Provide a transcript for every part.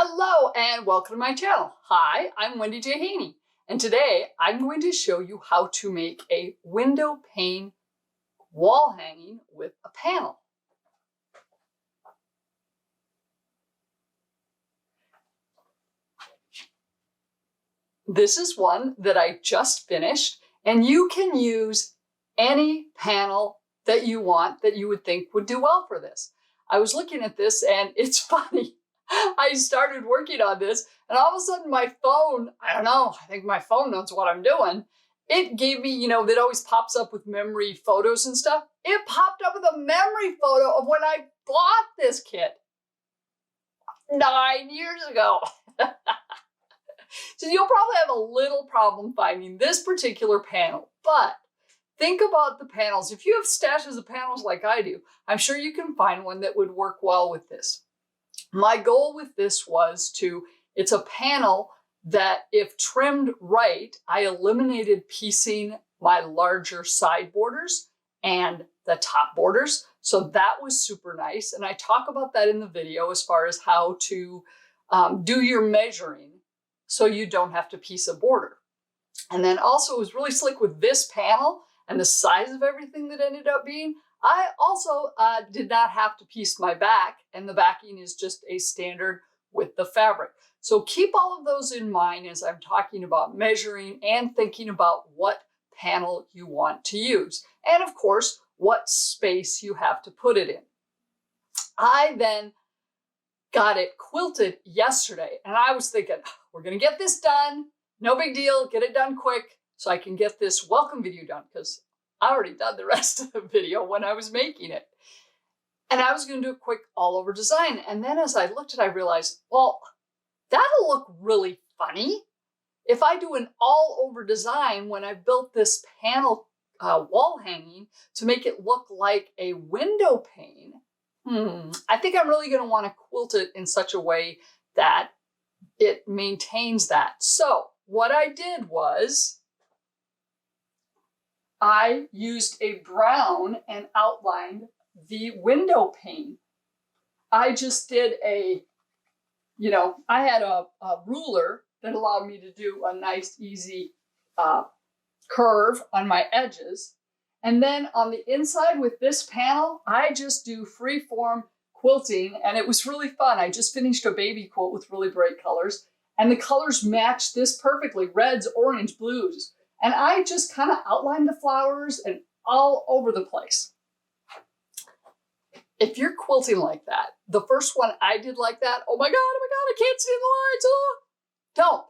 Hello and welcome to my channel. Hi, I'm Wendy J. Haney, and today I'm going to show you how to make a window pane wall hanging with a panel. This is one that I just finished, and you can use any panel that you want that you would think would do well for this. I was looking at this and it's funny. I started working on this and all of a sudden my phone, I don't know, I think my phone knows what I'm doing. It gave me, that always pops up with memory photos and stuff. It popped up with a memory photo of when I bought this kit 9 years ago. So you'll probably have a little problem finding this particular panel, but think about the panels. If you have stashes of panels like I do, I'm sure you can find one that would work well with this. My goal with this was it's a panel that if trimmed right, I eliminated piecing my larger side borders and the top borders. So that was super nice. And I talk about that in the video as far as how to do your measuring so you don't have to piece a border. And then also it was really slick with this panel and the size of everything that ended up being. I also did not have to piece my back, and the backing is just a standard with the fabric. So keep all of those in mind as I'm talking about measuring and thinking about what panel you want to use. And of course, what space you have to put it in. I then got it quilted yesterday, and I was thinking, we're gonna get this done, no big deal, get it done quick so I can get this welcome video done, because I already done the rest of the video when I was making it. And I was going to do a quick all over design. And then as I looked at it, I realized, well, that'll look really funny if I do an all over design when I built this panel wall hanging to make it look like a window pane. I think I'm really going to want to quilt it in such a way that it maintains that. So what I did was I used a brown and outlined the window pane. I just did I had a ruler that allowed me to do a nice, easy curve on my edges. And then on the inside with this panel, I just do free-form quilting, and it was really fun. I just finished a baby quilt with really bright colors, and the colors matched this perfectly, reds, orange, blues. And I just kind of outlined the flowers and all over the place. If you're quilting like that, the first one I did like that, oh my God, I can't see the lines. Oh. Don't.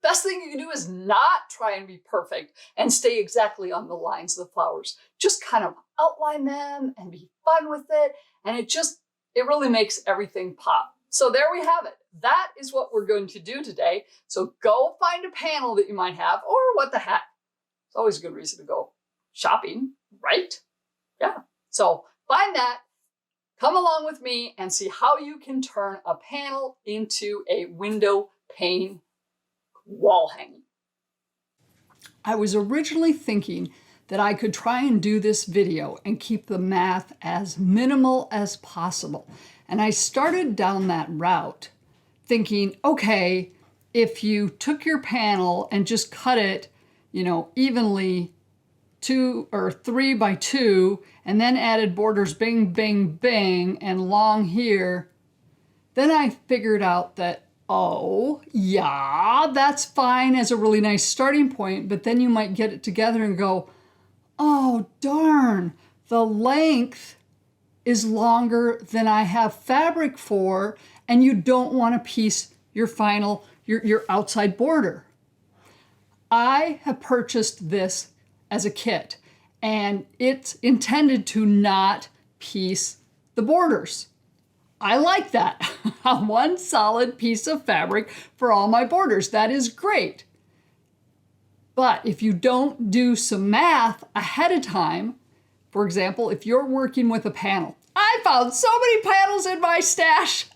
Best thing you can do is not try and be perfect and stay exactly on the lines of the flowers. Just kind of outline them and be fun with it. And it really makes everything pop. So there we have it. That is what we're going to do today. So go find a panel that you might have, or what the heck. It's always a good reason to go shopping, right? Yeah. So find that, come along with me and see how you can turn a panel into a window pane wall hanging. I was originally thinking that I could try and do this video and keep the math as minimal as possible. And I started down that route thinking, okay, if you took your panel and just cut it, evenly 2 or 3 by 2, and then added borders bing, bing, bing, and long here, then I figured out that, oh, yeah, that's fine as a really nice starting point, but then you might get it together and go, oh, darn, the length is longer than I have fabric for, and you don't want to piece your your outside border. I have purchased this as a kit, and it's intended to not piece the borders. I like that. One solid piece of fabric for all my borders. That is great. But if you don't do some math ahead of time, for example, if you're working with a panel, I found so many panels in my stash.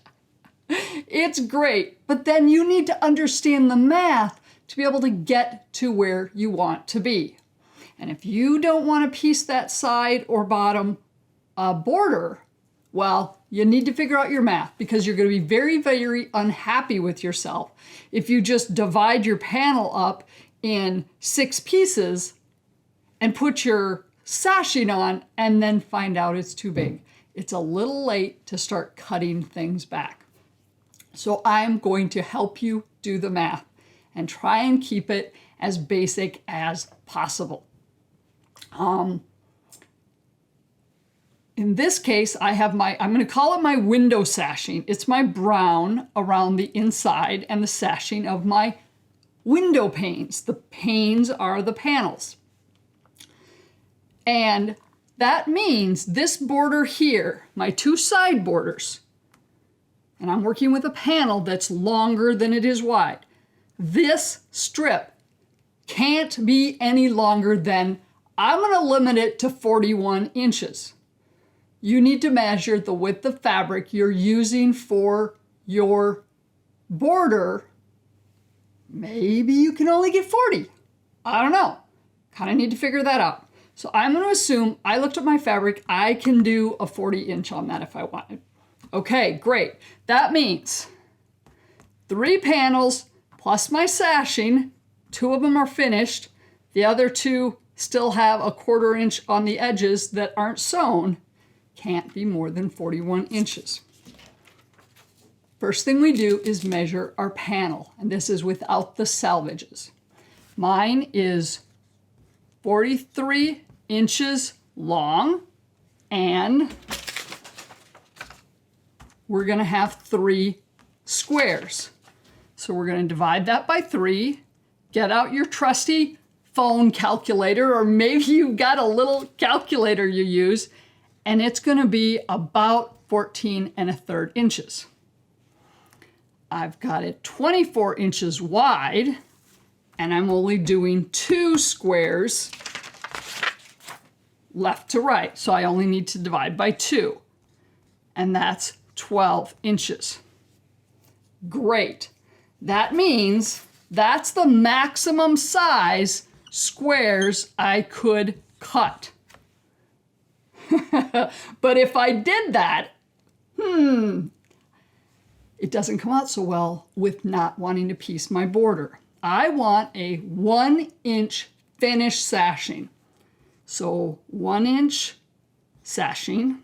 It's great, but then you need to understand the math to be able to get to where you want to be. And if you don't want to piece that side or bottom border, Well, you need to figure out your math because you're going to be very, very unhappy with yourself if you just divide your panel up in 6 pieces and put your sashing on and then find out it's too big. It's a little late to start cutting things back. So I'm going to help you do the math and try and keep it as basic as possible. In this case, I have I'm going to call it my window sashing. It's my brown around the inside and the sashing of my window panes. The panes are the panels. And that means this border here, my 2 side borders, and I'm working with a panel that's longer than it is wide. This strip can't be any longer than, I'm going to limit it to 41 inches. You need to measure the width of fabric you're using for your border. Maybe you can only get 40. I don't know. Kind of need to figure that out. So I'm going to assume I looked at my fabric. I can do a 40 inch on that if I wanted. Okay, great. That means 3 panels plus my sashing. 2 of them are finished. The other 2 still have a 1/4 inch on the edges that aren't sewn. Can't be more than 41 inches. First thing we do is measure our panel, and this is without the salvages. Mine is 43 inches long, and we're going to have 3 squares. So we're going to divide that by 3, get out your trusty phone calculator, or maybe you've got a little calculator you use, and it's going to be about 14 1/3 inches. I've got it 24 inches wide, and I'm only doing 2 squares left to right. So I only need to divide by 2, and that's 12 inches. Great. That means that's the maximum size squares I could cut. But if I did that, it doesn't come out so well with not wanting to piece my border. I want a 1 inch finished sashing. So 1 inch sashing,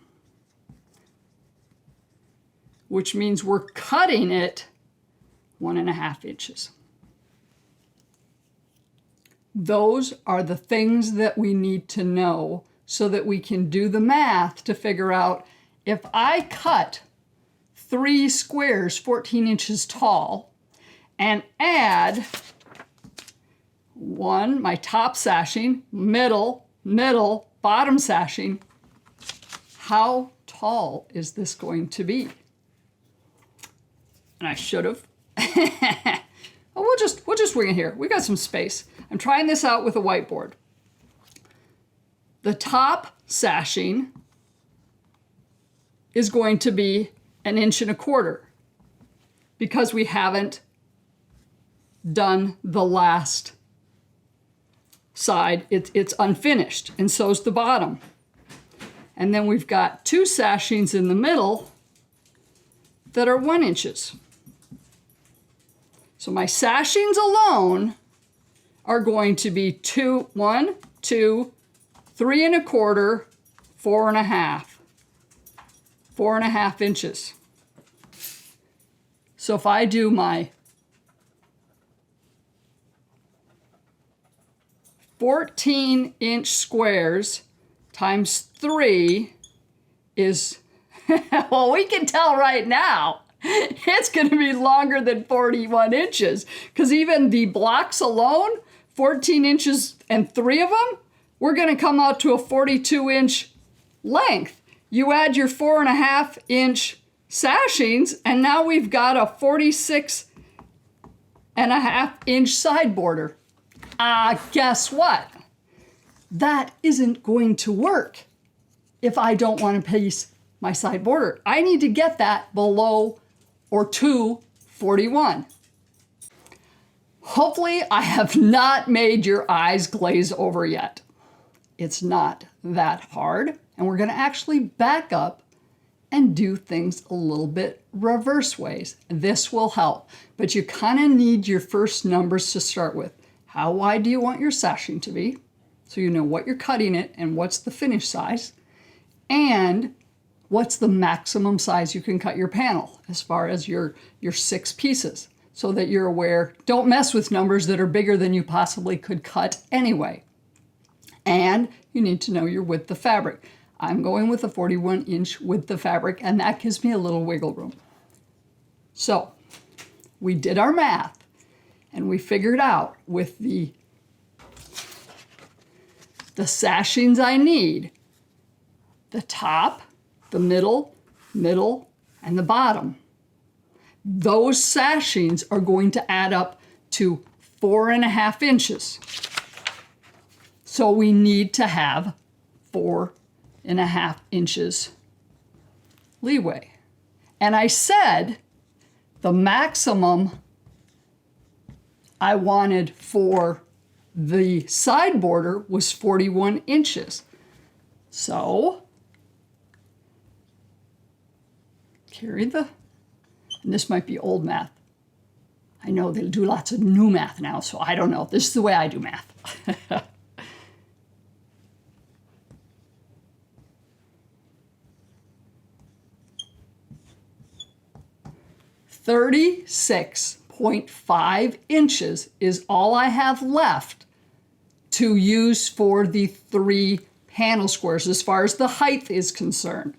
which means we're cutting it 1.5 inches. Those are the things that we need to know so that we can do the math to figure out if I cut 3 squares 14 inches tall and add 1, my top sashing, middle, bottom sashing, how tall is this going to be? And I should have. Oh, we'll just wing it here. We got some space. I'm trying this out with a whiteboard. The top sashing is going to be 1 1/4 inches because we haven't done the last side. It's unfinished, and so's the bottom. And then we've got 2 sashings in the middle that are 1 inches. So my sashings alone are going to be 1, 2, 3 1/4, 4.5. 4.5 inches. So if I do my 14-inch squares times 3 is, well, we can tell right now, it's going to be longer than 41 inches because even the blocks alone, 14 inches and 3 of them, we're going to come out to a 42-inch length. You add your 4.5-inch sashings, and now we've got a 46.5-inch side border. Guess what? That isn't going to work if I don't want to piece my side border. I need to get that below or to 41. Hopefully I have not made your eyes glaze over yet. It's not that hard, and we're going to actually back up and do things a little bit reverse ways. This will help, but you kind of need your first numbers to start with. How wide do you want your sashing to be? So you know what you're cutting it and what's the finish size, and what's the maximum size you can cut your panel as far as your 6 pieces, so that you're aware. Don't mess with numbers that are bigger than you possibly could cut anyway. And you need to know your width of fabric. I'm going with a 41-inch width of fabric, and that gives me a little wiggle room. So we did our math, and we figured out with the sashings I need, the top, the middle, and the bottom. Those sashings are going to add up to 4.5 inches. So we need to have 4.5 inches leeway. And I said the maximum I wanted for the side border was 41 inches. So and this might be old math. I know they do lots of new math now, so I don't know. This is the way I do math. 36.5 inches is all I have left to use for the 3 panel squares as far as the height is concerned.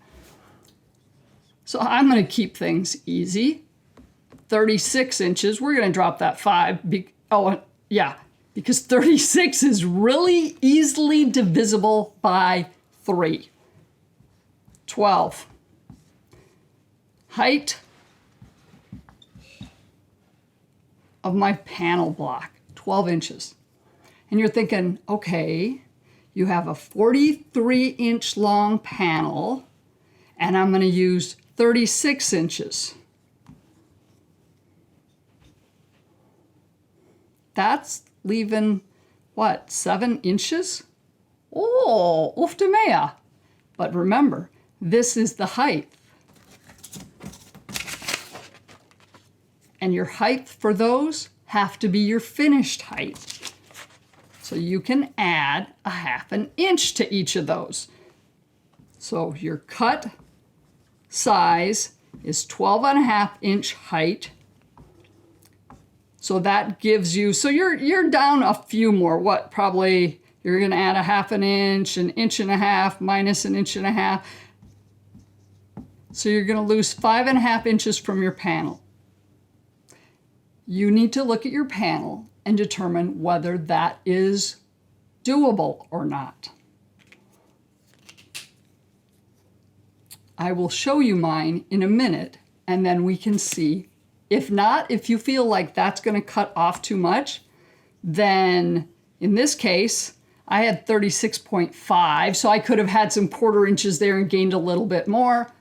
So I'm going to keep things easy. 36 inches, we're going to drop that 5. Because 36 is really easily divisible by 3. 12. Height of my panel block, 12 inches. And you're thinking, okay, you have a 43-inch long panel, and I'm going to use 36 inches. That's leaving, what, 7 inches? Oh, uftemea. But remember, this is the height. And your height for those have to be your finished height. So you can add a 1/2 inch to each of those. So your cut size is 12.5 inch height. So that gives you, so you're down a few more. What, probably you're going to add a 1/2 inch, 1.5 inches minus 1.5 inches. So you're going to lose 5.5 inches from your panel. You need to look at your panel and determine whether that is doable or not. I will show you mine in a minute, and then we can see. If not, if you feel like that's going to cut off too much, then in this case, I had 36.5, so I could have had some 1/4 inches there and gained a little bit more.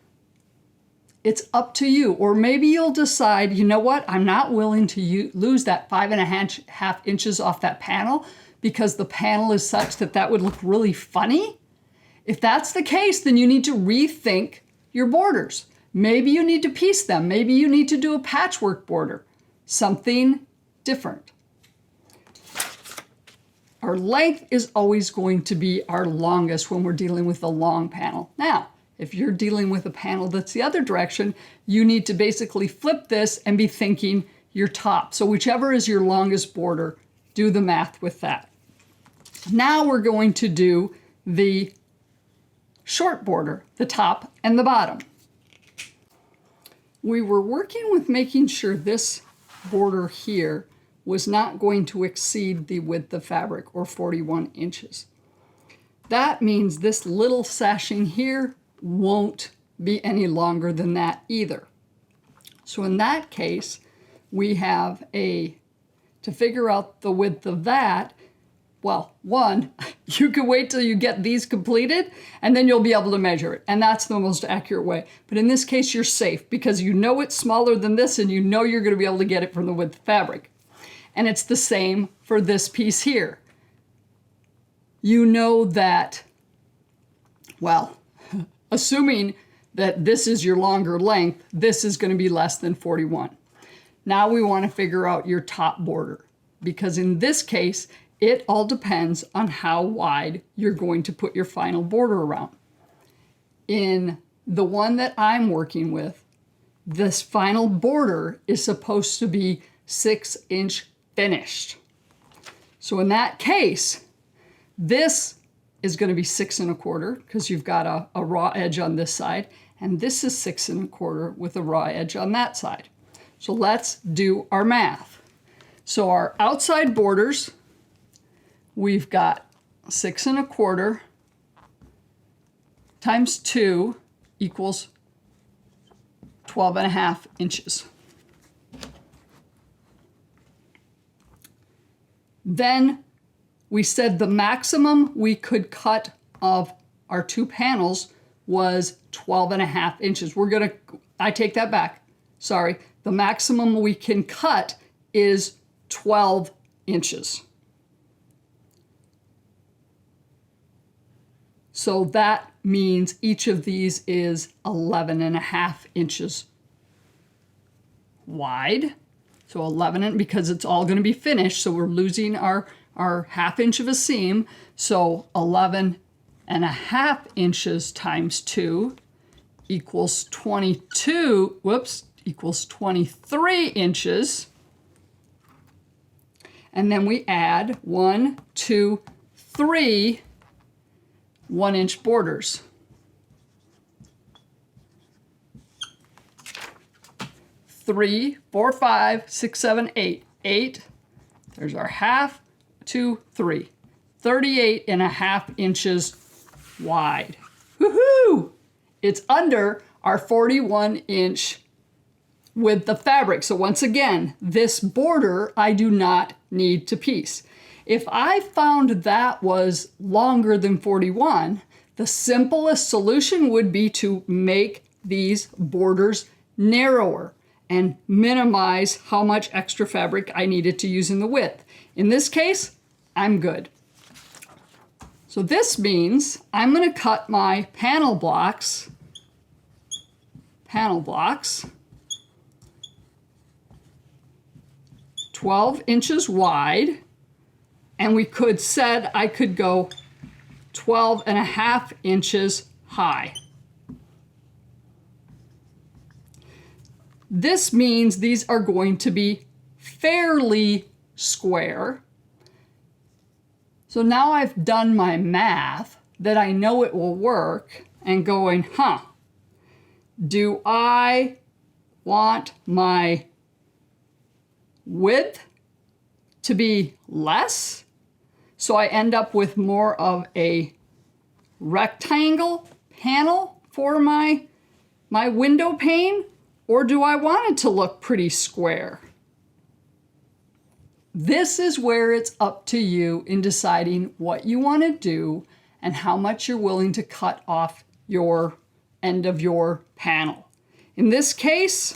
It's up to you. Or maybe you'll decide, you know what, I'm not willing to lose that 5.5 inches off that panel because the panel is such that that would look really funny. If that's the case, then you need to rethink your borders. Maybe you need to piece them. Maybe you need to do a patchwork border. Something different. Our length is always going to be our longest when we're dealing with a long panel. Now, if you're dealing with a panel that's the other direction, you need to basically flip this and be thinking your top. So whichever is your longest border, do the math with that. Now we're going to do the short border, the top and the bottom. We were working with making sure this border here was not going to exceed the width of fabric, or 41 inches. That means this little sashing here won't be any longer than that either. So in that case, we have to figure out the width of that, well, one, you can wait till you get these completed and then you'll be able to measure it. And that's the most accurate way. But in this case, you're safe because you know it's smaller than this and you know you're going to be able to get it from the width of fabric. And it's the same for this piece here. You know that, well, assuming that this is your longer length, this is going to be less than 41. Now we want to figure out your top border, because in this case, it all depends on how wide you're going to put your final border around. In the one that I'm working with, this final border is supposed to be 6-inch finished. So in that case, this is going to be 6 1/4 because you've got a raw edge on this side, and this is 6 1/4 with a raw edge on that side. So let's do our math. So our outside borders, we've got 6 1/4 times 2 equals 12 1/2 inches. Then we said the maximum we could cut of our 2 panels was 12 1/2 inches. I take that back. Sorry. The maximum we can cut is 12 inches. So that means each of these is 11 1/2 inches wide. So 11, because it's all going to be finished, so we're losing our 1/2 inch of a seam. So 11 1/2 inches times 2 equals 23 inches. And then we add 1, 2, 3 1-inch borders. 3, 4, 5, 6, 7, 8. 8. There's our 1/2, 2, 3. 38 1/2 inches wide. Woohoo! It's under our 41-inch with the fabric. So once again, this border I do not need to piece. If I found that was longer than 41, the simplest solution would be to make these borders narrower and minimize how much extra fabric I needed to use in the width. In this case, I'm good. So this means I'm going to cut my panel blocks 12 inches wide, and I could go 12 1/2 inches high. This means these are going to be fairly square. So now I've done my math that I know it will work, and going, do I want my width to be less, so I end up with more of a rectangle panel for my window pane, or do I want it to look pretty square? This is where it's up to you in deciding what you want to do and how much you're willing to cut off your end of your panel. In this case,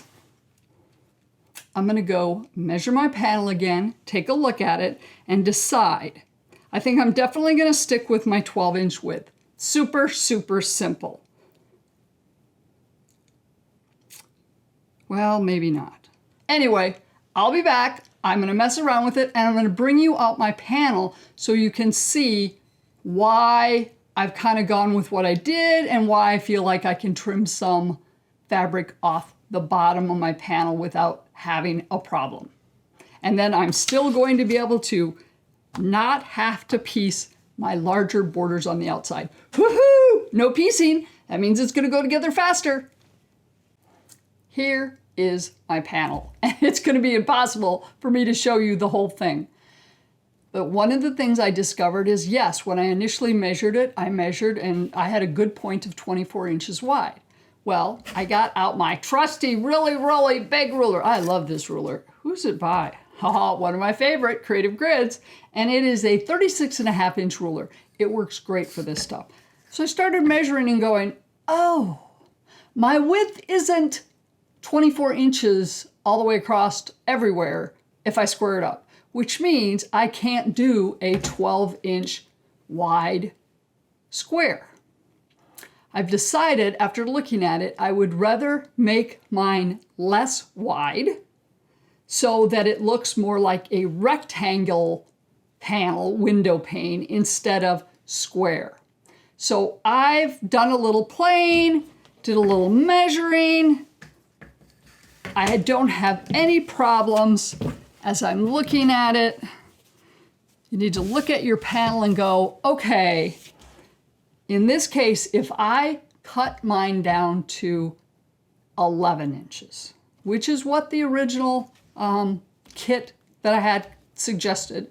I'm going to go measure my panel again, take a look at it, and decide. I think I'm definitely going to stick with my 12-inch width. Super, super simple. Well, maybe not. Anyway, I'll be back. I'm going to mess around with it, and I'm going to bring you out my panel so you can see why I've kind of gone with what I did and why I feel like I can trim some fabric off the bottom of my panel without having a problem. And then I'm still going to be able to not have to piece my larger borders on the outside. Woohoo! No piecing. That means it's going to go together faster. Here is my panel, and it's going to be impossible for me to show you the whole thing. But one of the things I discovered is, yes, when I initially measured it, I measured and I had a good point of 24 inches wide. Well, I got out my trusty, really, really big ruler. I love this ruler. Who's it by? One of my favorite, Creative Grids. And it is a 36 1/2 inch ruler. It works great for this stuff. So I started measuring and going, oh, my width isn't 24 inches all the way across everywhere if I square it up, which means I can't do a 12-inch wide square. I've decided after looking at it, I would rather make mine less wide so that it looks more like a rectangle panel, window pane, instead of square. So I've done a little playing, did a little measuring. I don't have any problems as I'm looking at it. You need to look at your panel and go, okay, in this case, if I cut mine down to 11 inches, which is what the original kit that I had suggested,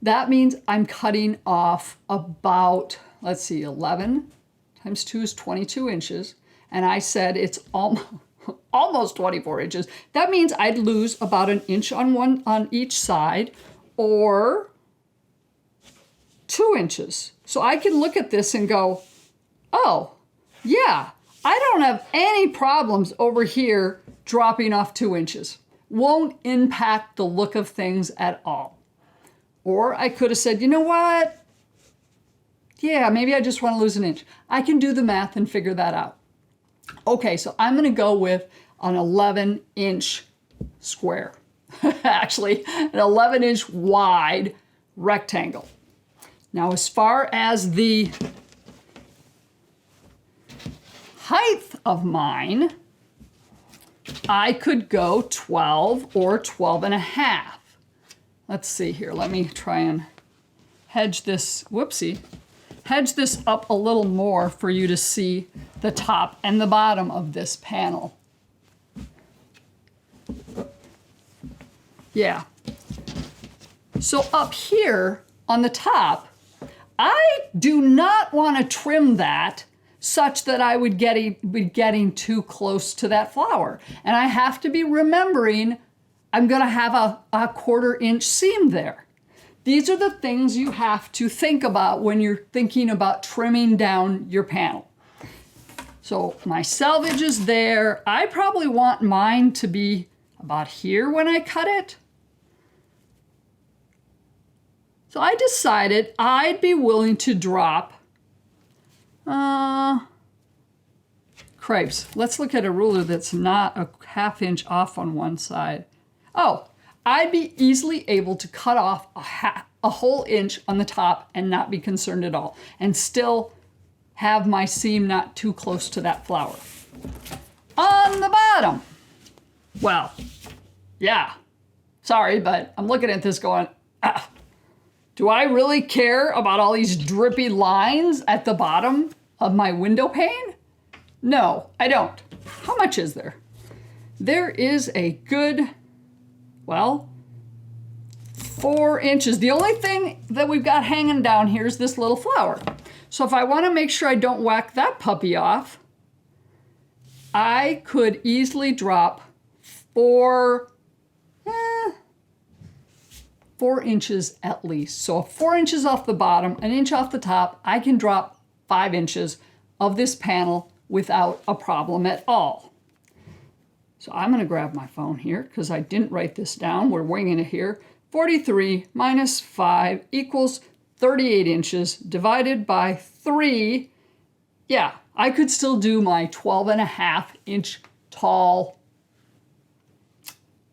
that means I'm cutting off about, let's see, 11 times 2 is 22 inches. And I said it's almost 24 inches. That means I'd lose about an inch on each side, or 2 inches. So I can look at this and go, oh, yeah, I don't have any problems over here dropping off 2 inches. Won't impact the look of things at all. Or I could have said, you know what? Yeah, maybe I just want to lose an inch. I can do the math and figure that out. Okay, so I'm going to go with an 11-inch square. Actually, an 11-inch wide rectangle. Now, as far as the height of mine, I could go 12 or 12 and a half. Let's see here. Let me try and hedge this, hedge this up a little more for you to see the top and the bottom of this panel. Yeah. So up here on the top, I do not want to trim that such that I would be getting too close to that flower. And I have to be remembering I'm going to have a 1/4 inch seam there. These are the things you have to think about when you're thinking about trimming down your panel. So my selvage is there. I probably want mine to be about here when I cut it. So I decided I'd be willing to drop, crepes. Let's look at a ruler that's not a 1/2 inch off on one side. Oh, I'd be easily able to cut off a whole inch on the top and not be concerned at all, and still have my seam not too close to that flower. On the bottom, well, yeah, sorry, but I'm looking at this going, do I really care about all these drippy lines at the bottom of my window pane? No, I don't. How much is there? There is a good, well, 4 inches. The only thing that we've got hanging down here is this little flower. So if I want to make sure I don't whack that puppy off, I could easily drop 4 inches at least. So 4 inches off the bottom, an inch off the top, I can drop 5 inches of this panel without a problem at all. So I'm going to grab my phone here because I didn't write this down. We're winging it here. 43 minus 5 equals 38 inches divided by 3. Yeah, I could still do my 12.5 inch tall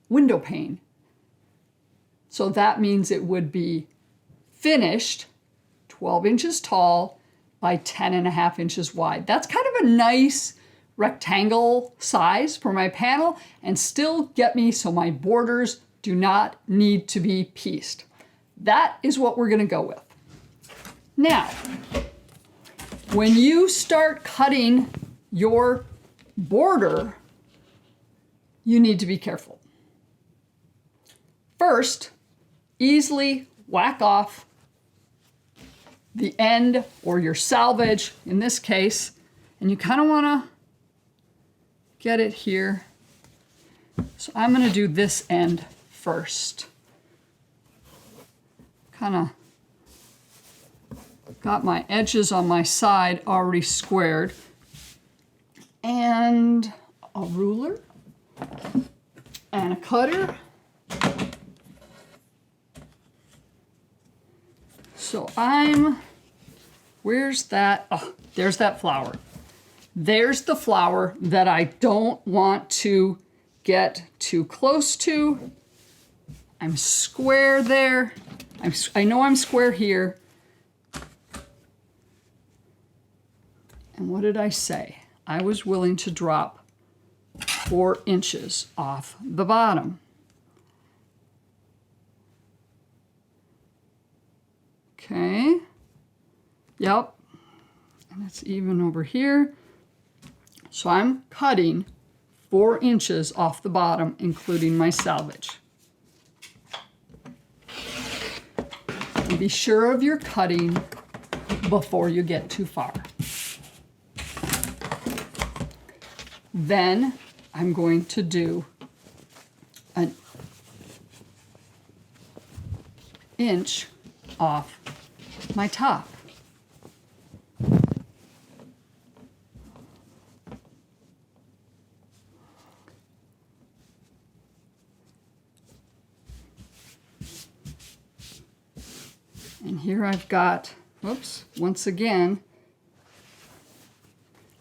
window pane. So that means it would be finished 12 inches tall by 10.5 inches wide. That's kind of a nice rectangle size for my panel and still get me so my borders do not need to be pieced. That is what we're going to go with. Now, when you start cutting your border, you need to be careful. First, easily whack off the end or your selvage in this case, and you kind of want to get it here. So I'm going to do this end first. Kind of got my edges on my side already squared, and a ruler and a cutter. So I'm Where's that? Oh, there's that flower. There's the flower that I don't want to get too close to. I'm square there. I know I'm square here. And what did I say? I was willing to drop 4 inches off the bottom. Okay. Yep. And it's even over here. So I'm cutting 4 inches off the bottom, including my selvage. And be sure of your cutting before you get too far. Then I'm going to do an inch off my top. And here I've got, whoops, once again,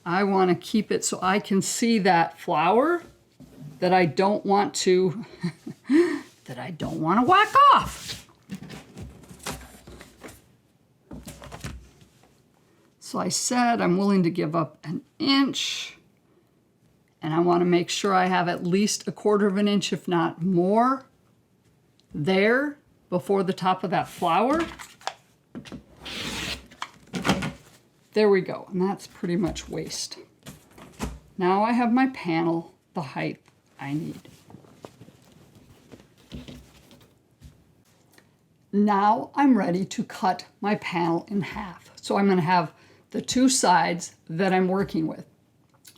I want to keep it so I can see that flower that I don't want to, whack off. So I said I'm willing to give up an inch, and I want to make sure I have at least 1/4 inch, if not more, there before the top of that flower. There we go, and that's pretty much waist. Now I have my panel the height I need. Now I'm ready to cut my panel in half. So I'm going to have the 2 sides that I'm working with.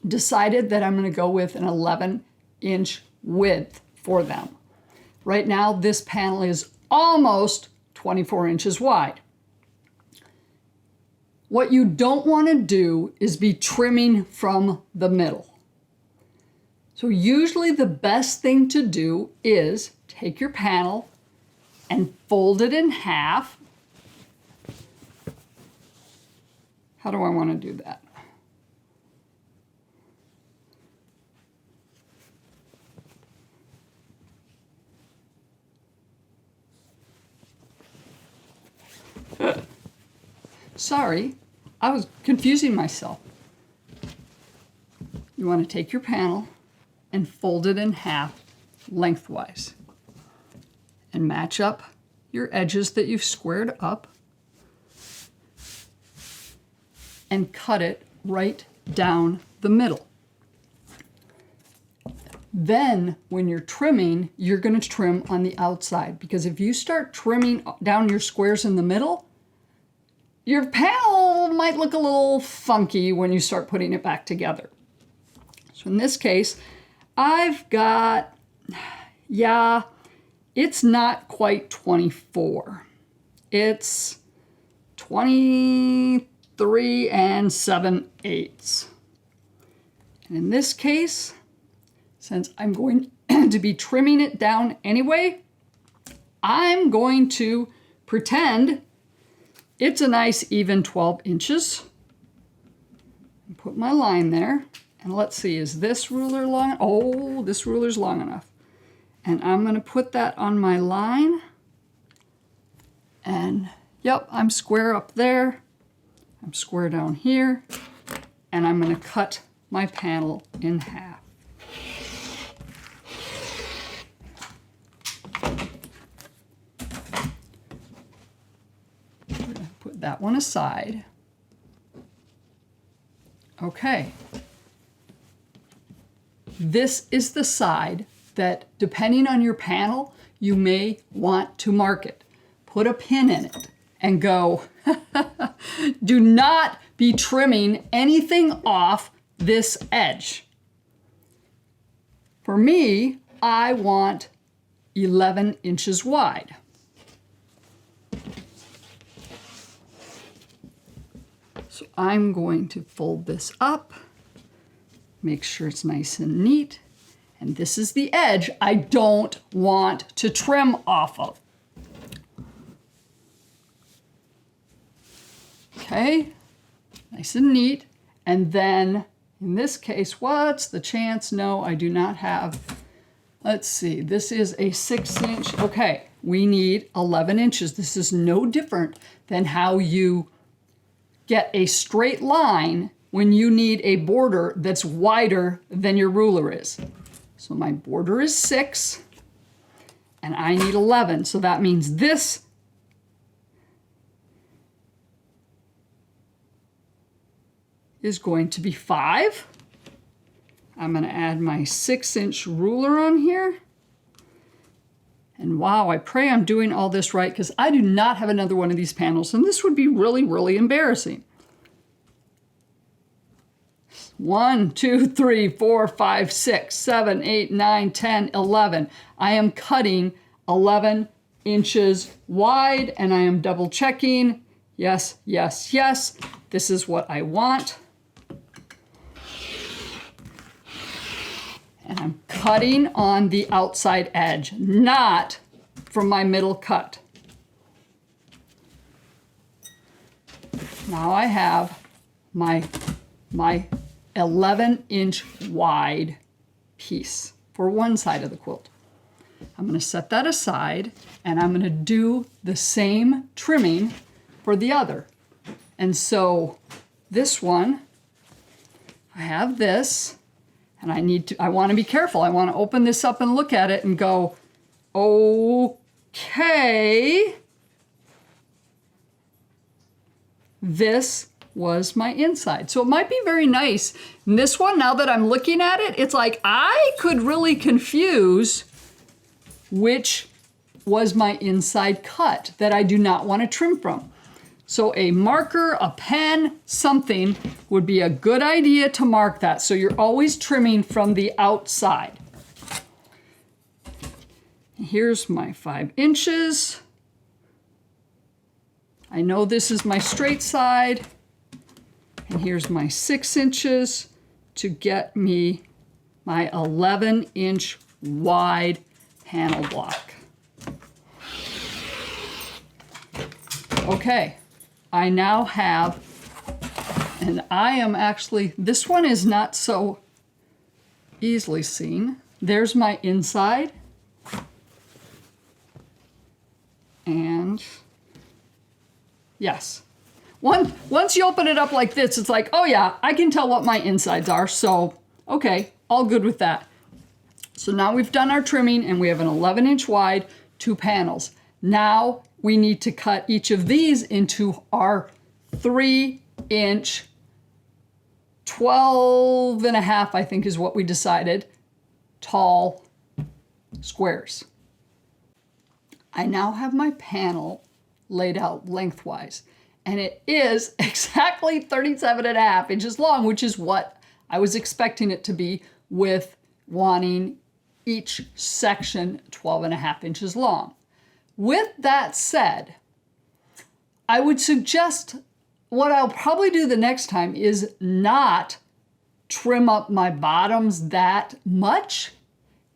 Decided that I'm going to go with an 11-inch width for them. Right now this panel is almost 24 inches wide. What you don't want to do is be trimming from the middle. So usually the best thing to do is take your panel and fold it in half. How do I want to do that? Sorry, I was confusing myself. You want to take your panel and fold it in half lengthwise and match up your edges that you've squared up and cut it right down the middle. Then when you're trimming, you're going to trim on the outside, because if you start trimming down your squares in the middle, your panel might look a little funky when you start putting it back together. So in this case, I've got, yeah, it's not quite 24. It's 23 7/8. And in this case, since I'm going to be trimming it down anyway, I'm going to pretend it's a nice even 12 inches. Put my line there. And let's see, is this ruler long? Oh, this ruler's long enough. And I'm going to put that on my line. And yep, I'm square up there. I'm square down here. And I'm going to cut my panel in half. Put that one aside. Okay. This is the side that, depending on your panel, you may want to mark it. Put a pin in it and go. Do not be trimming anything off this edge. For me, I want 11 inches wide. So I'm going to fold this up, make sure it's nice and neat, and this is the edge I don't want to trim off of. Okay, Nice and neat. And then in this case, what's the chance? No, I do not have. Let's see, this is a 6-inch. Okay, we need 11 inches. This is no different than how you get a straight line when you need a border that's wider than your ruler is. So my border is 6 and I need 11. So that means this is going to be 5. I'm going to add my 6-inch ruler on here. And wow, I pray I'm doing all this right because I do not have another one of these panels and this would be really, really embarrassing. 1, 2, 3, 4, 5, 6, 7, 8, 9, 10, 11. I am cutting 11 inches wide and I am double checking. Yes, yes, yes. This is what I want. And I'm cutting on the outside edge, not from my middle cut. Now I have my 11-inch wide piece for one side of the quilt. I'm going to set that aside and I'm going to do the same trimming for the other. And so this one, I have this. And I want to be careful. I want to open this up and look at it and go, okay, this was my inside. So it might be very nice. And this one, now that I'm looking at it, it's like I could really confuse which was my inside cut that I do not want to trim from. So a marker, a pen, something would be a good idea to mark that. So you're always trimming from the outside. Here's my 5 inches. I know this is my straight side. And here's my 6 inches to get me my 11-inch wide panel block. Okay. I now have, and I am actually, this one is not so easily seen. There's my inside. And yes. Once you open it up like this, it's like, oh yeah, I can tell what my insides are. So, okay, all good with that. So now we've done our trimming and we have an 11-inch wide, 2 panels. Now we need to cut each of these into our 3-inch, 12.5, I think is what we decided, tall squares. I now have my panel laid out lengthwise, and it is exactly 37.5 inches long, which is what I was expecting it to be with wanting each section 12.5 inches long. With that said, I would suggest what I'll probably do the next time is not trim up my bottoms that much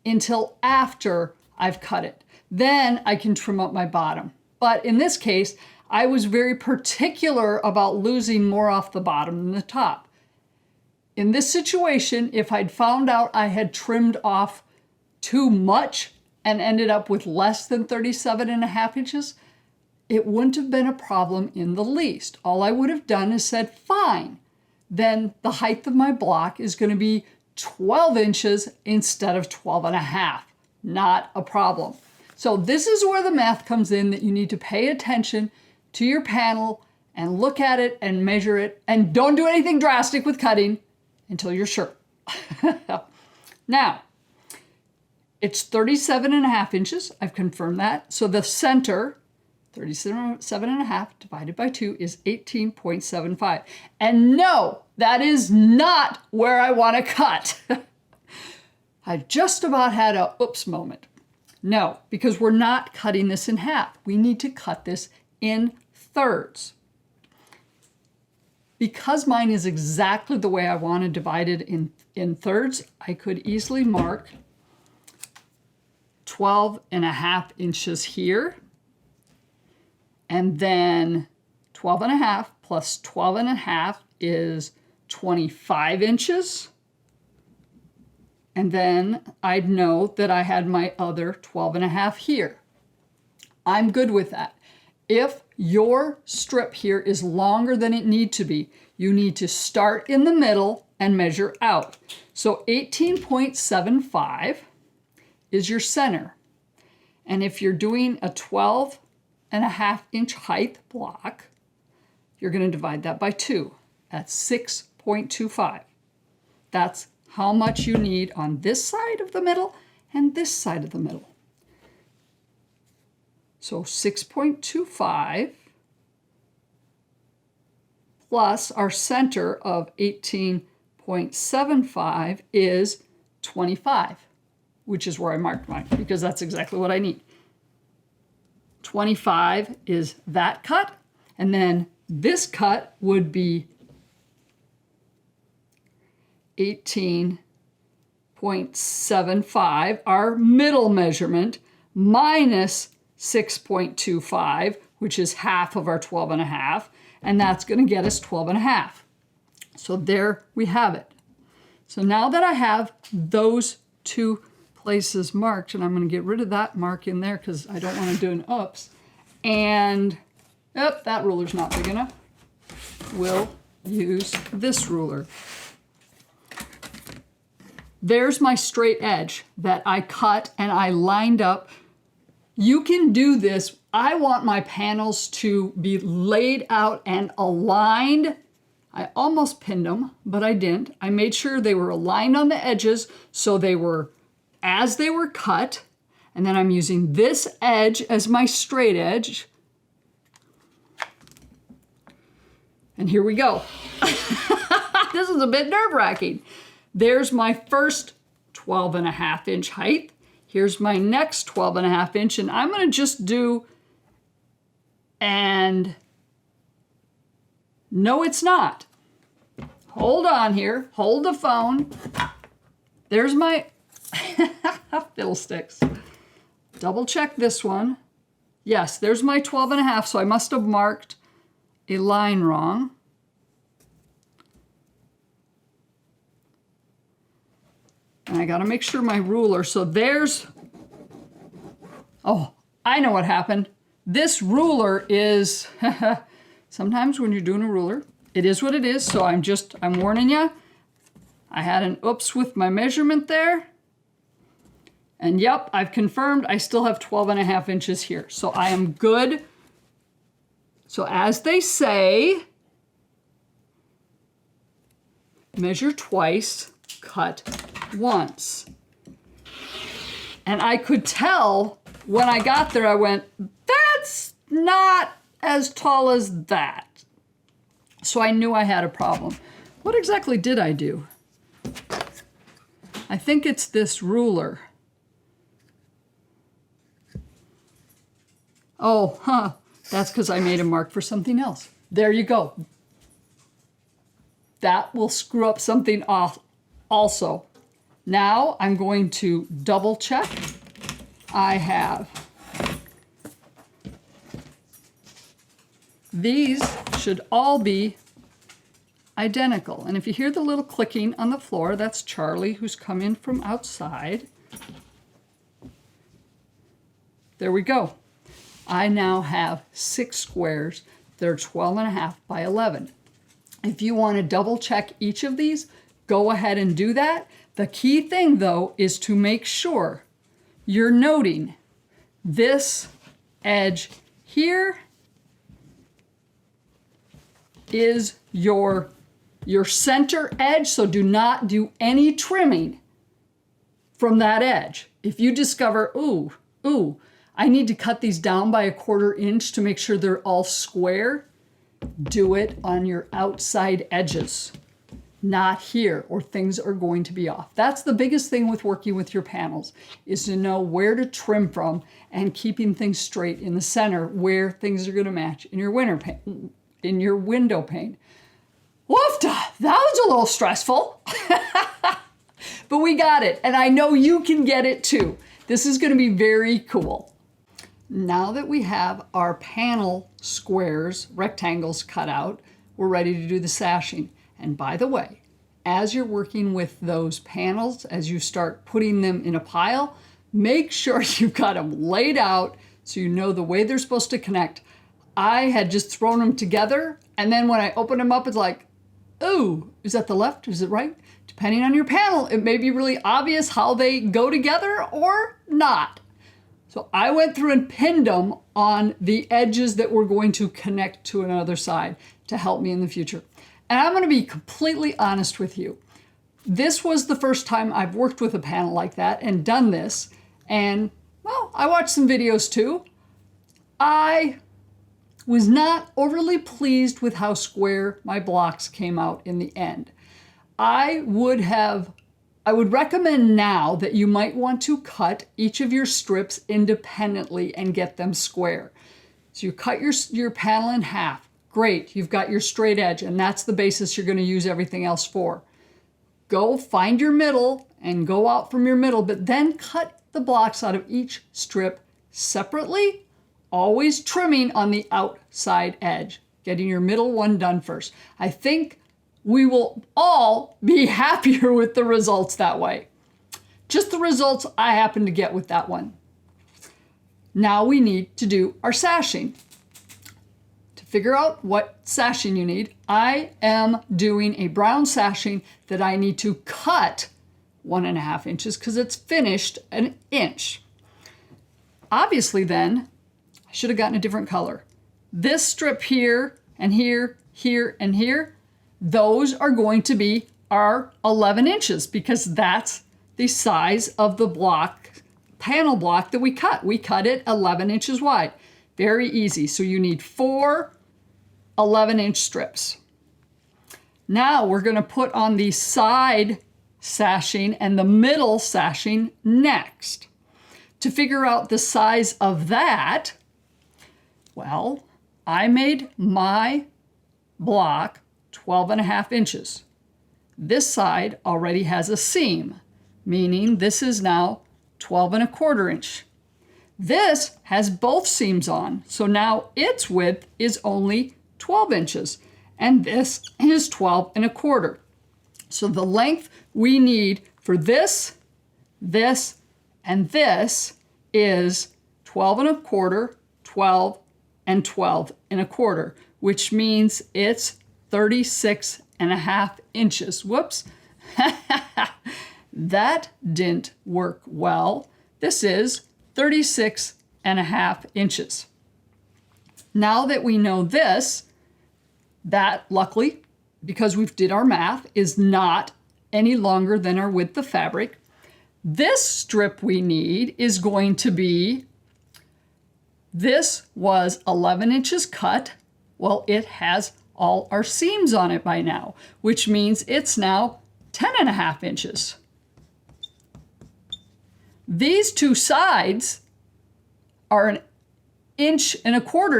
until after I've cut it. Then I can trim up my bottom. But in this case, I was very particular about losing more off the bottom than the top. In this situation, if I'd found out I had trimmed off too much and ended up with less than 37.5 inches, it wouldn't have been a problem in the least. All I would have done is said, fine, then the height of my block is going to be 12 inches instead of 12.5. Not a problem. So this is where the math comes in, that you need to pay attention to your panel and look at it and measure it, and don't do anything drastic with cutting until you're sure. Now, it's 37.5 inches. I've confirmed that. So the center, 37.5 divided by 2 is 18.75. And no, that is not where I want to cut. I just about had a oops moment. No, because we're not cutting this in half. We need to cut this in thirds. Because mine is exactly the way I want to divide it in thirds, I could easily mark 12.5 inches here, and then 12.5 plus 12.5 is 25 inches. And then I'd know that I had my other 12.5 here. I'm good with that. If your strip here is longer than it needs to be, you need to start in the middle and measure out. So 18.75 is your center. And if you're doing a 12.5-inch height block, you're going to divide that by 2. That's 6.25. That's how much you need on this side of the middle and this side of the middle. So 6.25 plus our center of 18.75 is 25, which is where I marked mine because that's exactly what I need. 25 is that cut, and then this cut would be 18.75, our middle measurement, minus 6.25, which is half of our 12.5, and that's going to get us 12.5. So there we have it. So now that I have those two places marked, and I'm going to get rid of that mark in there because I don't want to do an oops, and that ruler's not big enough. We'll use this ruler. There's my straight edge that I cut and I lined up. You can do this. I want my panels to be laid out and aligned. I almost pinned them, but I didn't. I made sure they were aligned on the edges so they were as they were cut. And then I'm using this edge as my straight edge. And here we go. This is a bit nerve-wracking. There's my first 12.5-inch height. Here's my next 12.5 inch, and I'm going to just do, and no, it's not. Hold on here. Hold the phone. There's my fiddlesticks. Double check this one. Yes, there's my 12.5, so I must have marked a line wrong. And I got to make sure my ruler, so there's, oh, I know what happened. This ruler is, sometimes when you're doing a ruler, it is what it is, so I'm warning you. I had an oops with my measurement there. And yep, I've confirmed I still have 12.5 inches here. So I am good. So as they say, measure twice, cut once. And I could tell when I got there, I went, that's not as tall as that. So I knew I had a problem. What exactly did I do? I think it's this ruler. Oh, that's because I made a mark for something else. There you go. That will screw up something off also. Now I'm going to double check. I have these should all be identical. And if you hear the little clicking on the floor, that's Charlie who's come in from outside. There we go. I now have 6 squares that are 12.5 by 11. If you want to double check each of these, go ahead and do that. The key thing, though, is to make sure you're noting this edge here is your center edge, so do not do any trimming from that edge. If you discover, ooh, I need to cut these down by 1/4 inch to make sure they're all square, do it on your outside edges. Not here, or things are going to be off. That's the biggest thing with working with your panels, is to know where to trim from and keeping things straight in the center where things are going to match in your window pane. Woofta! That was a little stressful. But we got it, and I know you can get it too. This is going to be very cool. Now that we have our panel squares, rectangles cut out, we're ready to do the sashing. And by the way, as you're working with those panels, as you start putting them in a pile, make sure you've got them laid out so you know the way they're supposed to connect. I had just thrown them together, and then when I opened them up, it's like, oh, is that the left? Is it right? Depending on your panel, it may be really obvious how they go together or not. So I went through and pinned them on the edges that were going to connect to another side to help me in the future. And I'm going to be completely honest with you. This was the first time I've worked with a panel like that and done this. And, well, I watched some videos too. I was not overly pleased with how square my blocks came out in the end. I would recommend now that you might want to cut each of your strips independently and get them square. So you cut your panel in half. Great, you've got your straight edge, and that's the basis you're going to use everything else for. Go find your middle and go out from your middle, but then cut the blocks out of each strip separately, always trimming on the outside edge, getting your middle one done first. I think we will all be happier with the results that way. Just the results I happen to get with that one. Now we need to do our sashing. To figure out what sashing you need, I am doing a brown sashing that I need to cut 1.5 inches because it's finished an inch. Obviously then, I should have gotten a different color. This strip here and here, here and here, those are going to be our 11 inches because that's the size of the block, panel block that we cut. We cut it 11 inches wide. Very easy. So you need 4 11-inch strips. Now we're going to put on the side sashing and the middle sashing next. To figure out the size of that, well, I made my block 12.5 inches. This side already has a seam, meaning this is now 12.25 inch. This has both seams on, so now its width is only 12 inches, and this is 12.25. So the length we need for this, this, and this is 12.25, 12, and 12.25, which means it's 36.5 inches. Whoops. That didn't work well. This is 36.5 inches. Now that we know this, that luckily, because we've did our math, is not any longer than our width of fabric. This strip we need is going to be, this was 11 inches cut. Well, it has all our seams on it by now, which means it's now 10.5 inches. These two sides are 1.25 inches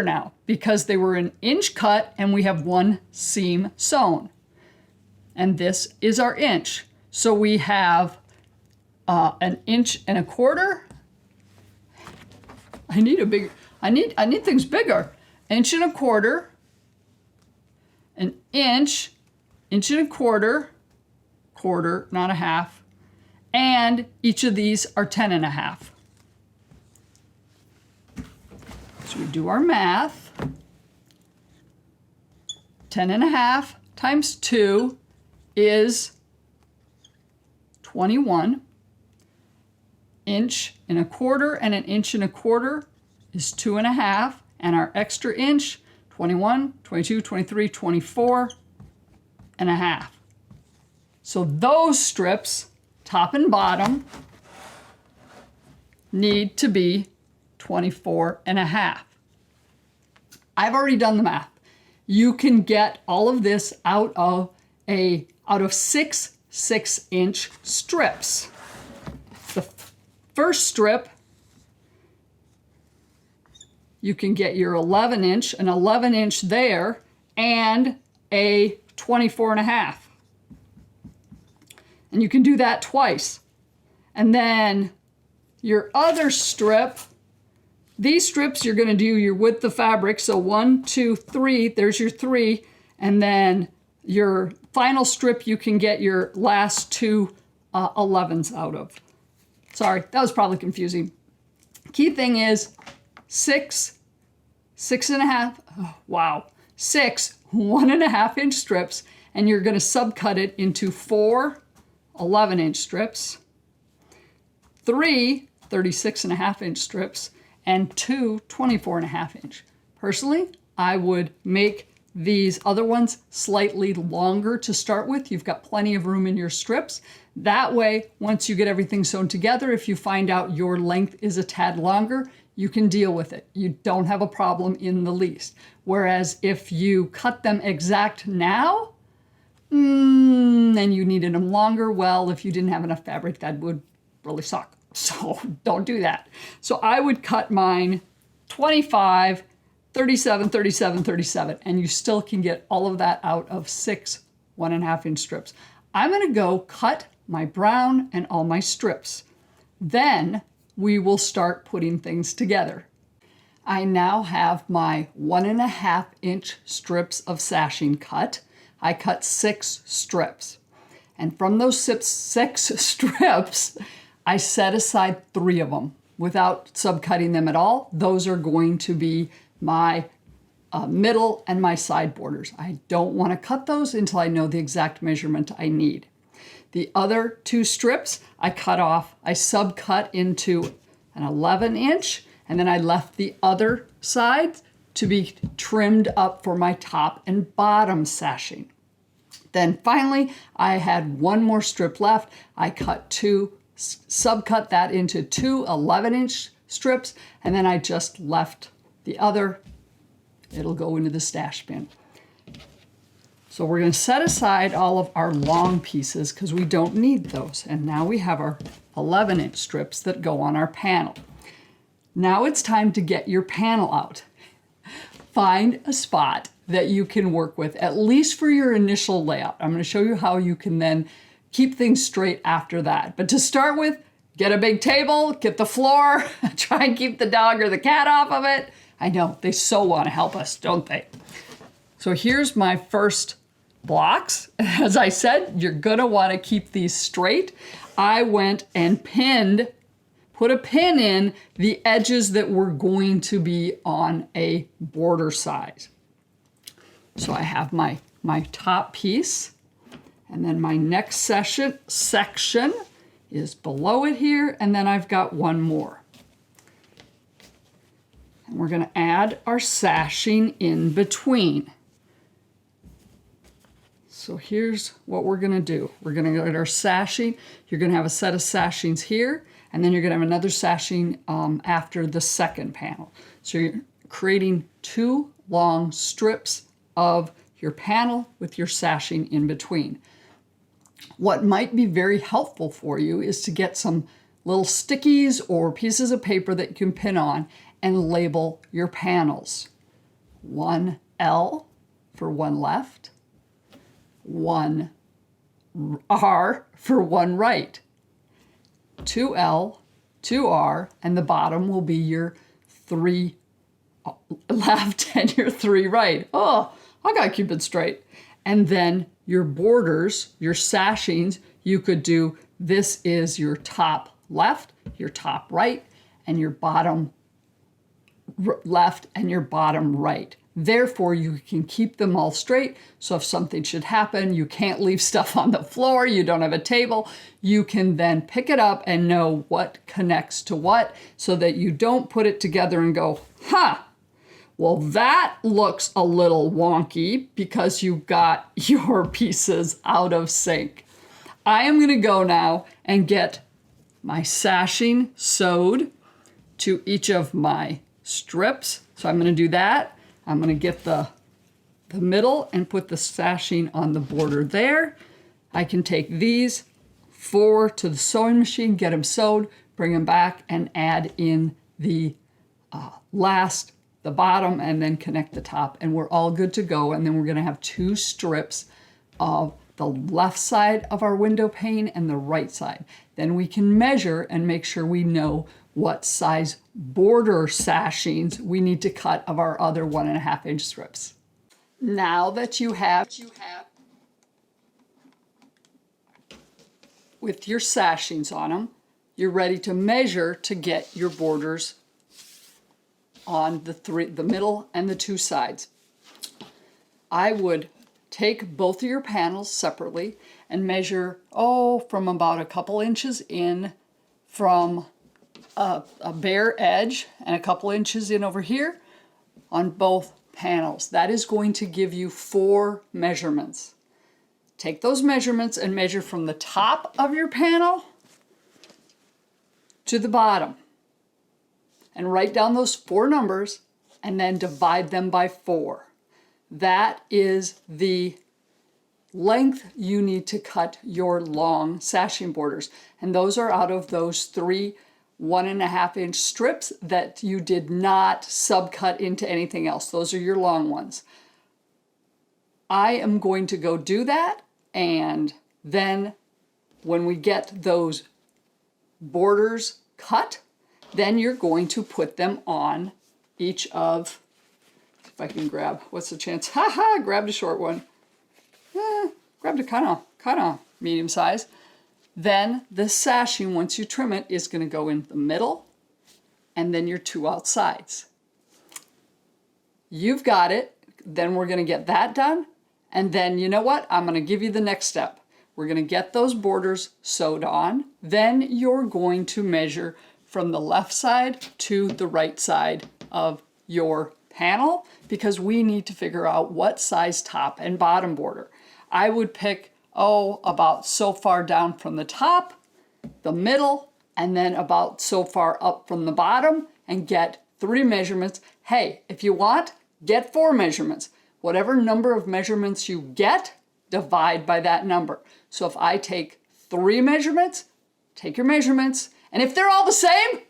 now because they were 1 inch cut and we have 1 seam sewn. And this is our inch. So we have 1.25 inches. I need things bigger. 1.25 inches, 1 inch, 1.25 inches, quarter, not a half, and each of these are 10.5. So we do our math. 10.5 times 2 is 21. 1.25 inches and 1.25 inches is 2.5, and our extra inch, 21, 22, 23, 24.5. So those strips, top and bottom, need to be 24.5. I've already done the math. You can get all of this out of 6 6-inch strips. The first strip, you can get your 11 inch, an 11 inch there, and a 24.5. And you can do that twice. And then your other strip, these strips, you're going to do your width of fabric. So 1, 2, 3, there's your 3. And then your final strip, you can get your last two 11s out of. Sorry, that was probably confusing. Key thing is 6 1.5 inch strips, and you're going to subcut it into 4 11-inch strips, 3 36.5-inch strips, and 2 24.5-inch. Personally, I would make these other ones slightly longer to start with. You've got plenty of room in your strips. That way, once you get everything sewn together, if you find out your length is a tad longer, you can deal with it. You don't have a problem in the least. Whereas if you cut them exact now, and you needed them longer, well, if you didn't have enough fabric, that would really suck. So don't do that. So I would cut mine 25, 37, 37, 37, and you still can get all of that out of 6 1.5-inch strips. I'm going to go cut my brown and all my strips. Then we will start putting things together. I now have my 1.5-inch strips of sashing cut. I cut 6 strips. And from those 6 strips, I set aside 3 of them without subcutting them at all. Those are going to be my middle and my side borders. I don't want to cut those until I know the exact measurement I need. The other 2 strips I cut off, I subcut into an 11-inch, and then I left the other side to be trimmed up for my top and bottom sashing. Then finally, I had 1 more strip left. I subcut that into 2 11-inch strips, and then I just left the other. It'll go into the stash bin. So we're going to set aside all of our long pieces because we don't need those. And now we have our 11-inch strips that go on our panel. Now it's time to get your panel out. Find a spot that you can work with, at least for your initial layout. I'm going to show you how you can then keep things straight after that. But to start with, get a big table, get the floor, try and keep the dog or the cat off of it. I know, they so want to help us, don't they? So here's my first blocks. As I said, you're going to want to keep these straight. I went and put a pin in the edges that were going to be on a border size. So I have my top piece, and then my next section is below it here, and then I've got 1 more. And we're going to add our sashing in between. So here's what we're going to do. We're going to get our sashing. You're going to have a set of sashings here, and then you're going to have another sashing after the second panel. So you're creating 2 long strips of your panel with your sashing in between. What might be very helpful for you is to get some little stickies or pieces of paper that you can pin on and label your panels. 1 L for 1 left, 1 R for 1 right, 2 L, 2 R, and the bottom will be your 3 left and your 3 right. Oh, I gotta keep it straight. And then your borders, your sashings, you could do, this is your top left, your top right, and your bottom left and your bottom right. Therefore, you can keep them all straight. So if something should happen, you can't leave stuff on the floor, you don't have a table, you can then pick it up and know what connects to what so that you don't put it together and go, well, that looks a little wonky because you got your pieces out of sync. I am going to go now and get my sashing sewed to each of my strips. So I'm going to do that. I'm going to get the middle and put the sashing on the border there. I can take these 4 to the sewing machine, get them sewed, bring them back, and add in the the bottom, and then connect the top, and we're all good to go. And then we're going to have 2 strips of the left side of our window pane and the right side. Then we can measure and make sure we know what size border sashings we need to cut of our other 1.5-inch strips. Now that you have with your sashings on them, you're ready to measure to get your borders on the middle and the two sides. I would take both of your panels separately and measure, from about a couple inches in from a bare edge and a couple inches in over here on both panels. That is going to give you 4 measurements. Take those measurements and measure from the top of your panel to the bottom. And write down those 4 numbers and then divide them by 4. That is the length you need to cut your long sashing borders. And those are out of those 3 1.5 inch strips that you did not subcut into anything else. Those are your long ones. I am going to go do that, and then when we get those borders cut, then you're going to put them on each of, if I can grab, what's the chance? Grabbed a short one. Grabbed a kind of medium size. Then the sashing, once you trim it, is going to go in the middle and then your 2 outsides. You've got it. Then we're going to get that done. And then you know what? I'm going to give you the next step. We're going to get those borders sewed on. Then you're going to measure from the left side to the right side of your panel because we need to figure out what size top and bottom border. I would pick about so far down from the top, the middle, and then about so far up from the bottom and get 3 measurements. Hey, if you want, get 4 measurements. Whatever number of measurements you get, divide by that number. So if I take 3 measurements, take your measurements, and if they're all the same,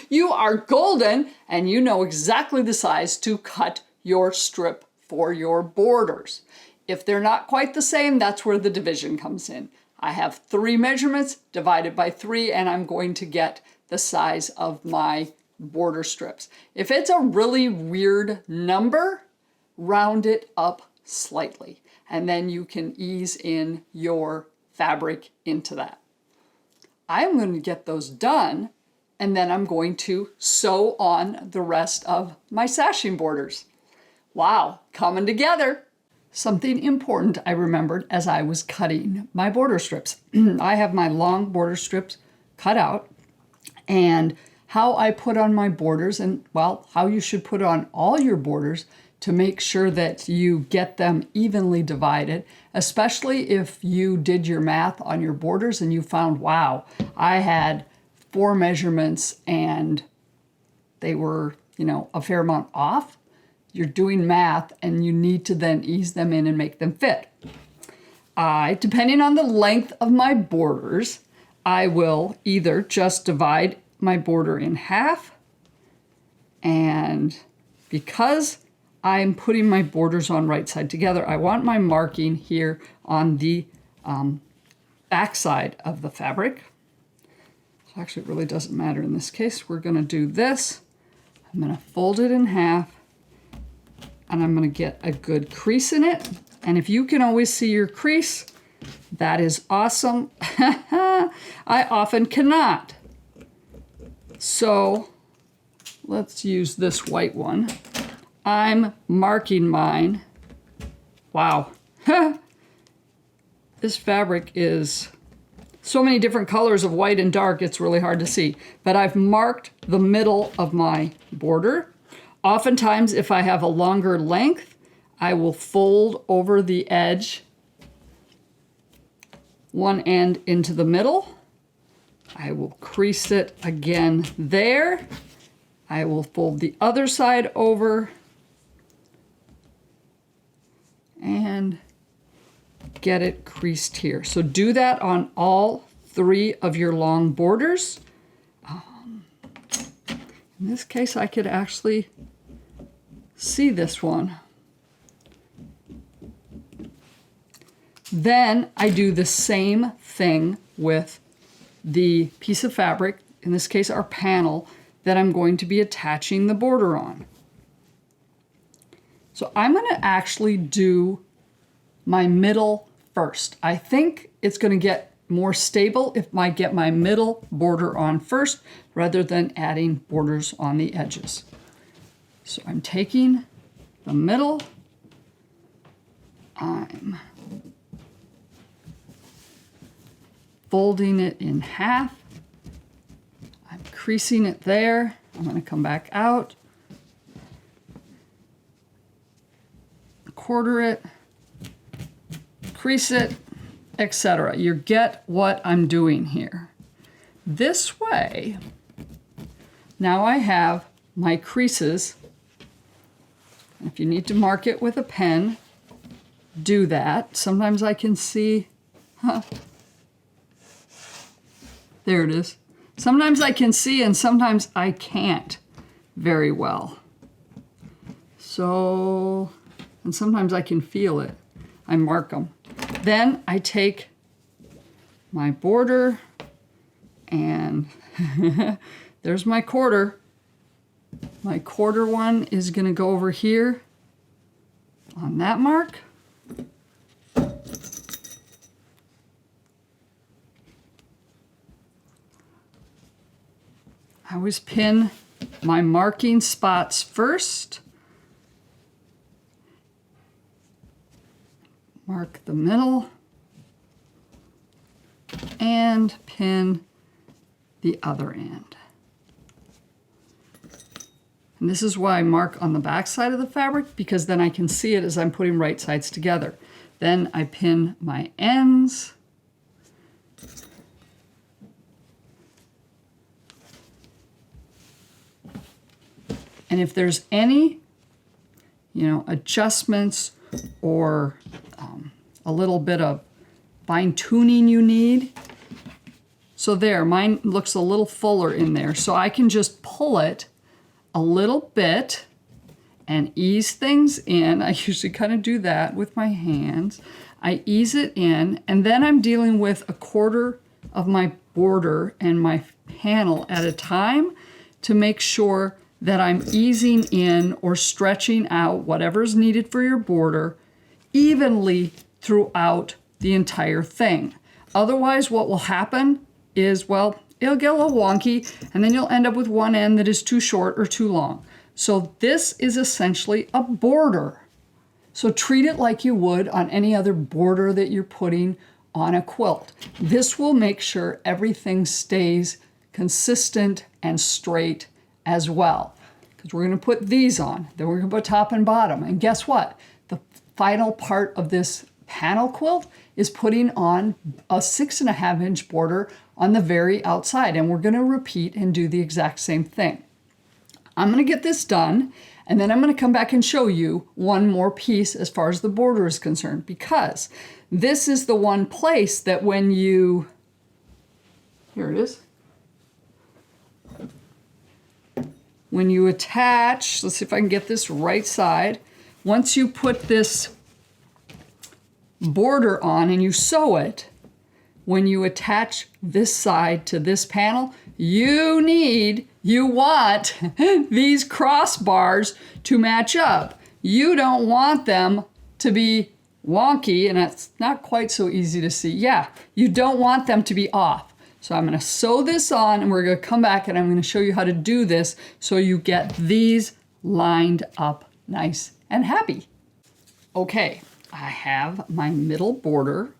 you are golden and you know exactly the size to cut your strip for your borders. If they're not quite the same, that's where the division comes in. I have 3 measurements divided by 3, and I'm going to get the size of my border strips. If it's a really weird number, round it up slightly, and then you can ease in your fabric into that. I'm going to get those done, and then I'm going to sew on the rest of my sashing borders. Wow, coming together. Something important I remembered as I was cutting my border strips. I have my long border strips cut out, and how I put on my borders, and well, how you should put on all your borders to make sure that you get them evenly divided, especially if you did your math on your borders and you found, wow, I had 4 measurements and they were, a fair amount off. You're doing math and you need to then ease them in and make them fit. Depending on the length of my borders, I will either just divide my border in half, and because I'm putting my borders on right side together, I want my marking here on the back side of the fabric. So actually it really doesn't matter in this case. We're going to do this. I'm going to fold it in half, and I'm going to get a good crease in it. And if you can always see your crease, that is awesome. I often cannot. So let's use this white one. I'm marking mine. Wow. This fabric is so many different colors of white and dark, it's really hard to see. But I've marked the middle of my border. Oftentimes, if I have a longer length, I will fold over the edge, one end into the middle. I will crease it again there. I will fold the other side over and get it creased here. So do that on all 3 of your long borders. In this case, I could actually see this one. Then I do the same thing with the piece of fabric, in this case our panel, that I'm going to be attaching the border on. So I'm going to actually do my middle first. I think it's going to get more stable if I get my middle border on first rather than adding borders on the edges. So I'm taking the middle, I'm folding it in half, I'm creasing it there, I'm going to come back out, quarter it, crease it, etc. You get what I'm doing here. This way, now I have my creases. If you need to mark it with a pen, do that. Sometimes I can see, there it is. Sometimes I can see and sometimes I can't very well. So, and sometimes I can feel it. I mark them. Then I take my border and there's my quarter. My quarter one is going to go over here on that mark. I always pin my marking spots first. Mark the middle and pin the other end. And this is why I mark on the back side of the fabric, because then I can see it as I'm putting right sides together. Then I pin my ends. And if there's any, adjustments or a little bit of fine tuning you need. So there, mine looks a little fuller in there. So I can just pull it a little bit and ease things in. I usually kind of do that with my hands. I ease it in, and then I'm dealing with a quarter of my border and my panel at a time to make sure that I'm easing in or stretching out whatever's needed for your border evenly throughout the entire thing. Otherwise, what will happen is, well, it'll get a little wonky, and then you'll end up with one end that is too short or too long. So this is essentially a border. So treat it like you would on any other border that you're putting on a quilt. This will make sure everything stays consistent and straight as well. Because we're going to put these on, then we're going to put top and bottom. And guess what? The final part of this panel quilt is putting on a 6.5 inch border on the very outside. And we're going to repeat and do the exact same thing. I'm going to get this done, and then I'm going to come back and show you one more piece as far as the border is concerned, because this is the one place that when you, here it is, when you attach, let's see if I can get this right side, once you put this border on and you sew it, when you attach this side to this panel, you want these crossbars to match up. You don't want them to be wonky, and it's not quite so easy to see. Yeah, you don't want them to be off. So I'm going to sew this on, and we're going to come back and I'm going to show you how to do this so you get these lined up nice and happy. Okay, I have my middle border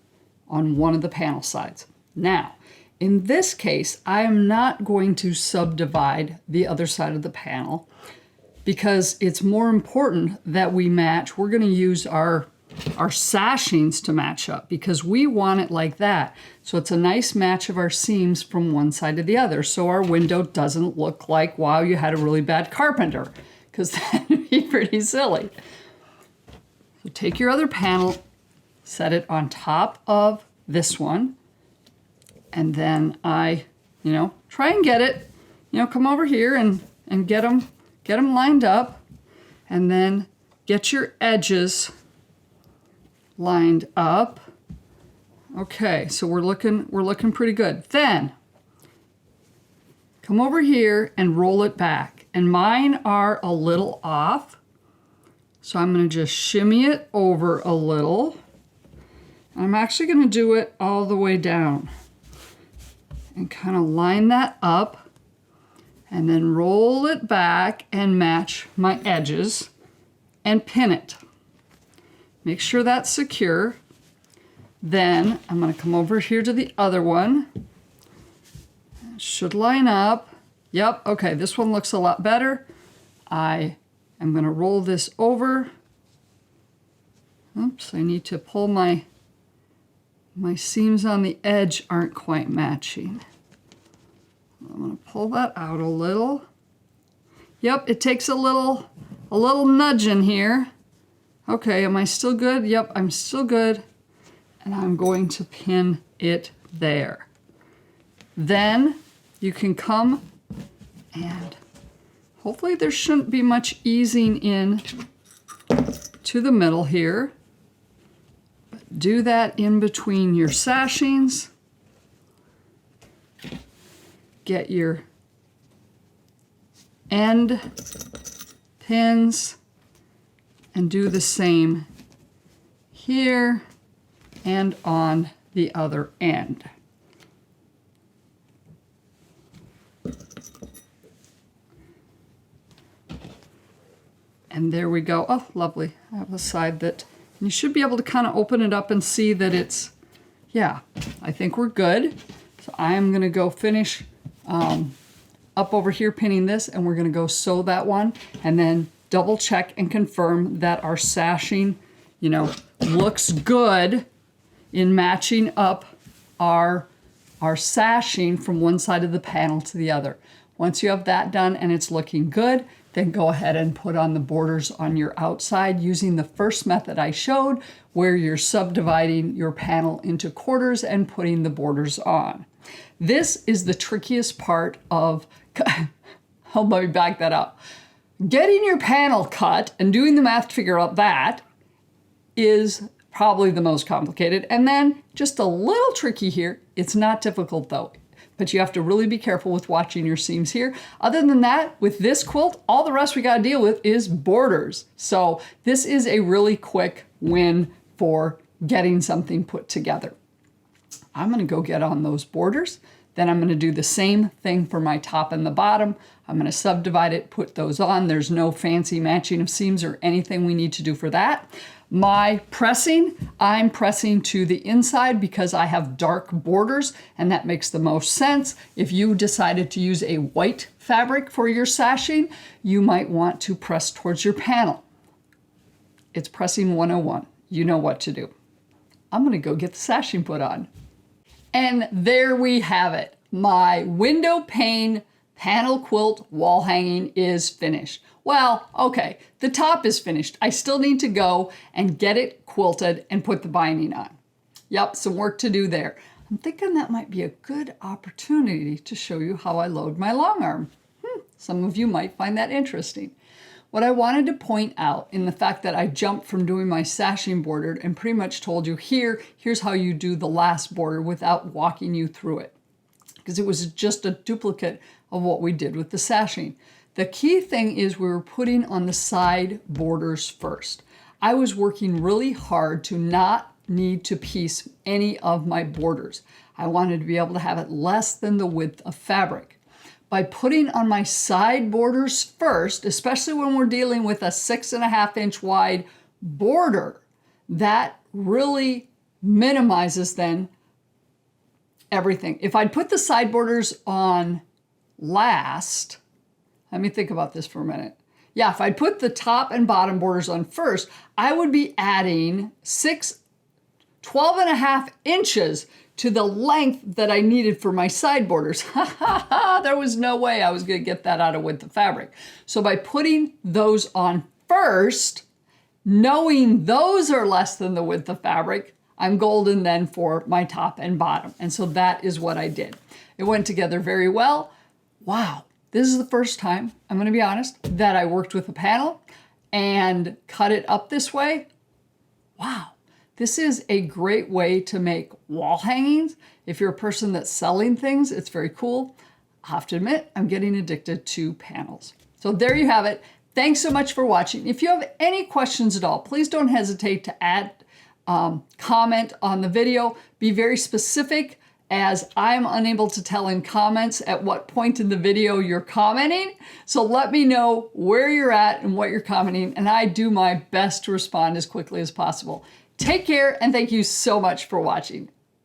on one of the panel sides. Now, in this case, I am not going to subdivide the other side of the panel because it's more important that we match. We're going to use our sashings to match up because we want it like that. So it's a nice match of our seams from one side to the other. So our window doesn't look like, wow, you had a really bad carpenter, because that would be pretty silly. So take your other panel, set it on top of this one, and then I, try and get it, come over here and get them lined up, and then get your edges lined up. Okay, so we're looking pretty good. Then come over here and roll it back. And mine are a little off. So I'm going to just shimmy it over a little. I'm actually going to do it all the way down and kind of line that up and then roll it back and match my edges and pin it. Make sure that's secure. Then I'm going to come over here to the other one. It should line up. Yep, okay, this one looks a lot better. I am going to roll this over. Oops, I need to pull my seams on the edge aren't quite matching. I'm going to pull that out a little. Yep, it takes a little nudging here. Okay, am I still good? Yep, I'm still good. And I'm going to pin it there. Then you can come and hopefully there shouldn't be much easing in to the middle here. But do that in between your sashings. Get your end pins and do the same here and on the other end. And there we go. Oh, lovely. I have a side that you should be able to kind of open it up and see that it's, yeah, I think we're good. So I'm going to go finish up over here pinning this, and we're going to go sew that one and then double check and confirm that our sashing, you know, looks good in matching up our sashing from one side of the panel to the other. Once you have that done and it's looking good, then go ahead and put on the borders on your outside using the first method I showed, where you're subdividing your panel into quarters and putting the borders on. This is the trickiest part of, oh, let me back that up. Getting your panel cut and doing the math to figure out that is probably the most complicated. And then just a little tricky here. It's not difficult though, but you have to really be careful with watching your seams here. Other than that, with this quilt, all the rest we got to deal with is borders. So this is a really quick win for getting something put together. I'm going to go get on those borders. Then I'm going to do the same thing for my top and the bottom. I'm going to subdivide it, put those on. There's no fancy matching of seams or anything we need to do for that. My pressing, I'm pressing to the inside because I have dark borders, and that makes the most sense. If you decided to use a white fabric for your sashing, you might want to press towards your panel. It's pressing 101. You know what to do. I'm going to go get the sashing put on. And there we have it. My window pane panel quilt wall hanging is finished. Well, okay, the top is finished. I still need to go and get it quilted and put the binding on. Yep, some work to do there. I'm thinking that might be a good opportunity to show you how I load my long arm. Some of you might find that interesting. What I wanted to point out in the fact that I jumped from doing my sashing border and pretty much told you here's how you do the last border without walking you through it, because it was just a duplicate of what we did with the sashing. The key thing is we were putting on the side borders first. I was working really hard to not need to piece any of my borders. I wanted to be able to have it less than the width of fabric. By putting on my side borders first, especially when we're dealing with a 6.5 inch wide border, that really minimizes then everything. If I'd put the side borders on last, let me think about this for a minute. Yeah, if I'd put the top and bottom borders on first, I would be adding 12.5 inches to the length that I needed for my side borders. There was no way I was going to get that out of width of fabric. So by putting those on first, knowing those are less than the width of fabric, I'm golden then for my top and bottom. And so that is what I did. It went together very well. Wow, this is the first time, I'm going to be honest, that I worked with a panel and cut it up this way. Wow. This is a great way to make wall hangings. If you're a person that's selling things, it's very cool. I have to admit, I'm getting addicted to panels. So there you have it. Thanks so much for watching. If you have any questions at all, please don't hesitate to add comment on the video. Be very specific, as I'm unable to tell in comments at what point in the video you're commenting. So let me know where you're at and what you're commenting, and I do my best to respond as quickly as possible. Take care, and thank you so much for watching.